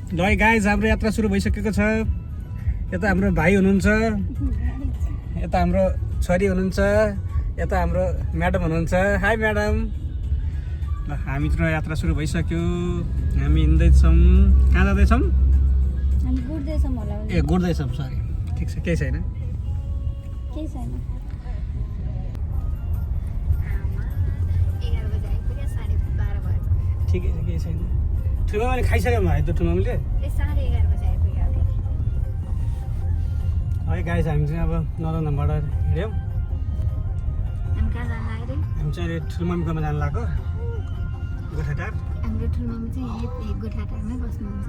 ल गाइज हाम्रो यात्रा सुरु भइसकेको छ। यता हाम्रो भाइ हुनुहुन्छ, यता हाम्रो छोरी हुनुहुन्छ, यता हाम्रो म्याडम हुनुहुन्छ। High madam. ल हामीतिर यात्रा सुरु भइसक्यो। हामी हिँड्दैछौँ। कहाँ जाँदैछौँ? ए गुड्दैछौँ, सरी। ठिक छ, केही छैन। ठिकै छ, केही छैन। ठुलोमाले खाइसक्यो भाइ त ठुलोमाले। है गाइस हामी चाहिँ अब नदनबाट हिँड्यौँ। हामी चाहिँ अहिले ठुलोमामीकोमा जानु लाग्यो, गोठाटार। हाम्रो ठुलोमामी चाहिँ यही गोठाटारमै बस्नुहुन्छ।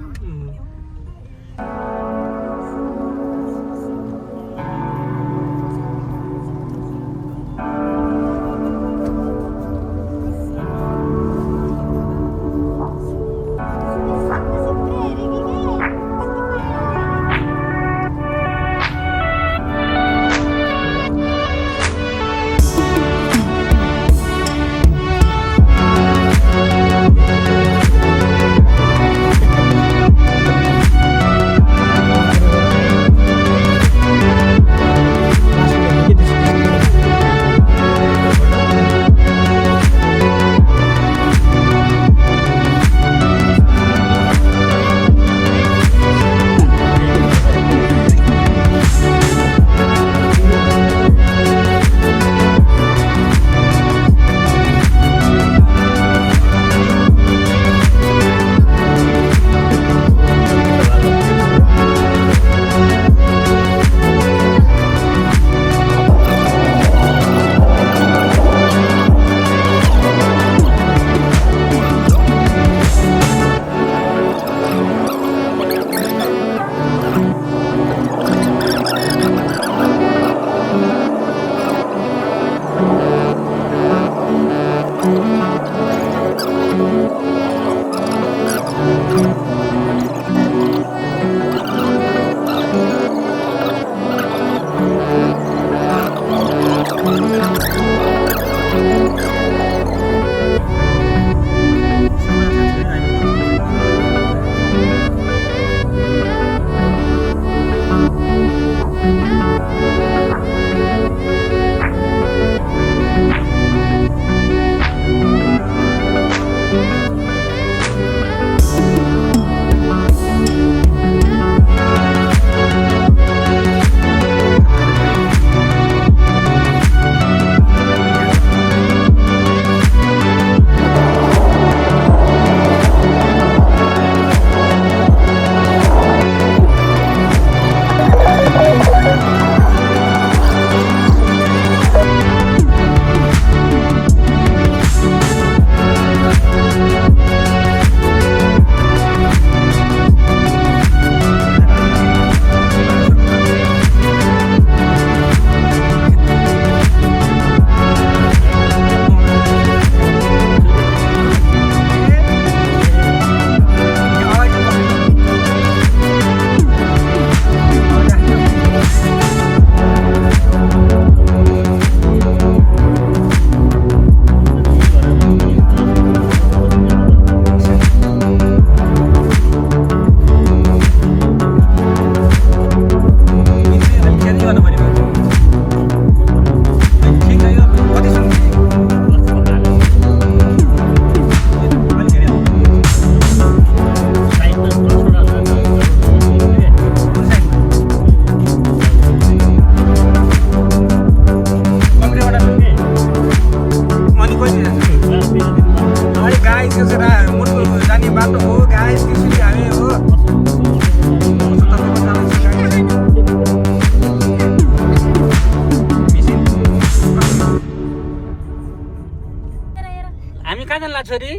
छोरी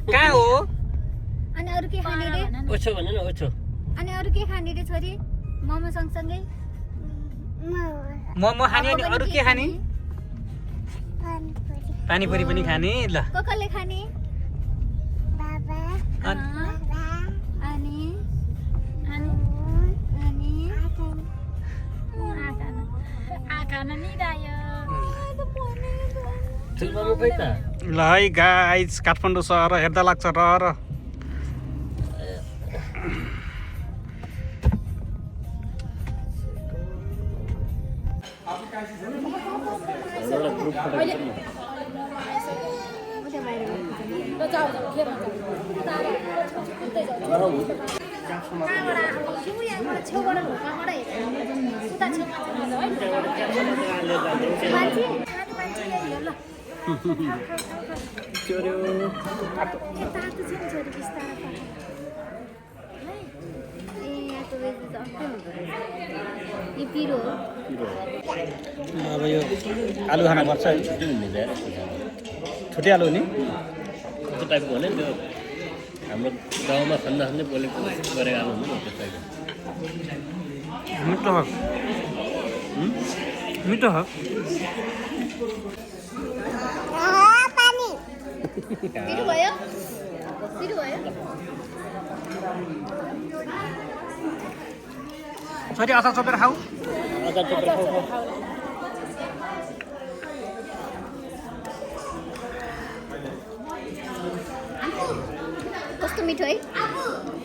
कहाँ हो? अनि अरु के खाने रे? ओछो भन न, ओछो। अनि अरु के खाने रे छोरी? मोमो सँगसँगै मोमो खाने अनि अरु के खाने? पानीपुरी पनि खाने। ल कसले खाने? बाबा अनि अनि आकाना नि दायो। ल है गाइज काठमाडौँ सहर हेर्दा लाग्छ र एउटा ग्रुप फोटो खिचौँ न। छेउबाट ढोकाबाट हेरेर उता छेउमा मान्छे मान्छे ल चोर्यो तातो छ नि छोरी बिस्तारै ए यहाँको वेज त अर्कै हुँदो रहेछ यो पिरो हो अब यो आलु खाना पर्छ है छुट्टै हुने जाएर छुट्टै आलु नि कस्तो टाइपको भने त्यो हाम्रो गाउँमा खन्दा खन्दै बोलेको गरेको आलु हुन्छ नि त्यो टाइपको मिठो हो मिठो हो पानी पिरो भयो पिरो भयो छोरी अचार चपेर खाऊ अचार चपेर खाऊ कस्तो मिठो है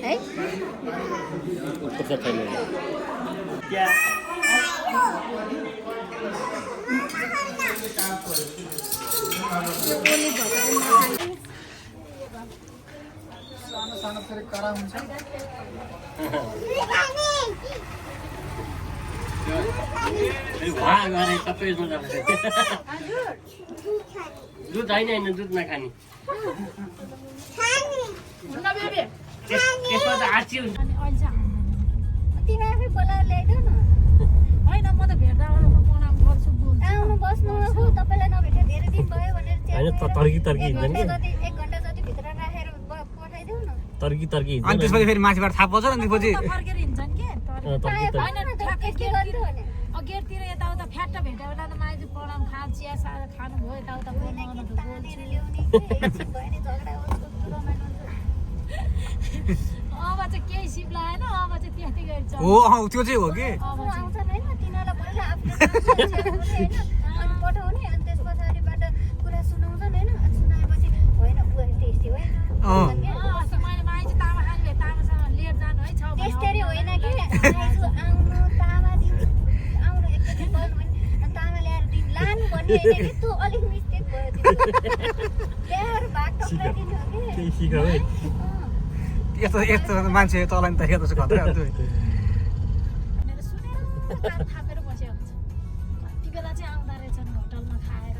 है खुर्सा छैन यो ओली भएको चाहिँ नखाने सानो सानो फेरि कडा हुन्छ सबै यसमा जान्छ दुध होइन दुध नखाने त्यसमा त आर्ची हुन्छ अनि अहिले चाहिँ तिमी आफै बोलाएर ल्याइदेऊ न होइन म त भेट्दा प्रणाम गर्छु आउनु बस्नु हो तपाईँलाई नभेटे धेरै दिन भयो भनेर होइन तर्की तर्की हिँड्छ नि एक घन्टा जति भित्र राखेर पठाइदेऊ न तर्की तर्की अनि हिँड्छ त्यसपछि फेरि माथिबाट थाहा पाउँछ नि त्यसपछि फर्केर हिँड्छन् के तर्की तर्की होइन ठ्याक्कै के गर्नु भने गेटतिर यताउता फ्याट्ट भेट्यो बेला त माइजू प्रणाम खा चिया सा खानुभयो यताउता बोल्नु तानेर ल्याउने एकछिन भयो नि झगडा होस् कस्तो रमाइलो हुन्छ अब चाहिँ केही सिप लागेन अब चाहिँ त्यति गर्छ हो त्यो चाहिँ हो कि अब चाहिँ आउँछन् होइन तिनीहरूलाई पहिला आफूले होइन अनि पठाउने अनि त्यस पछाडिबाट कुरा सुनाउँछन् होइन अनि सुनाएपछि होइन बुवा टेस्टी होइन अस्ति मैले माइजू तामा खानु भयो तामासँग लिएर जानु है छ त्यस्तरी होइन कि आइजु आउनु तामा दिनु आउनु एकचोटि गर्नु भने अनि तामा ल्याएर दिनु लानु भन्ने होइन कि त्यो अलिक मिस्टेक भयो त्यो ल्याएर भाग टक्राइदिनु हो कि केही सिकाऊ है यस्तो यस्तो मान्छे तलाई त यस्तो खतरा हुन्छ भनेर सुनेर कान थापेर बसेको हुन्छ कति बेला चाहिँ आउँदा रहेछन् होटलमा खाएर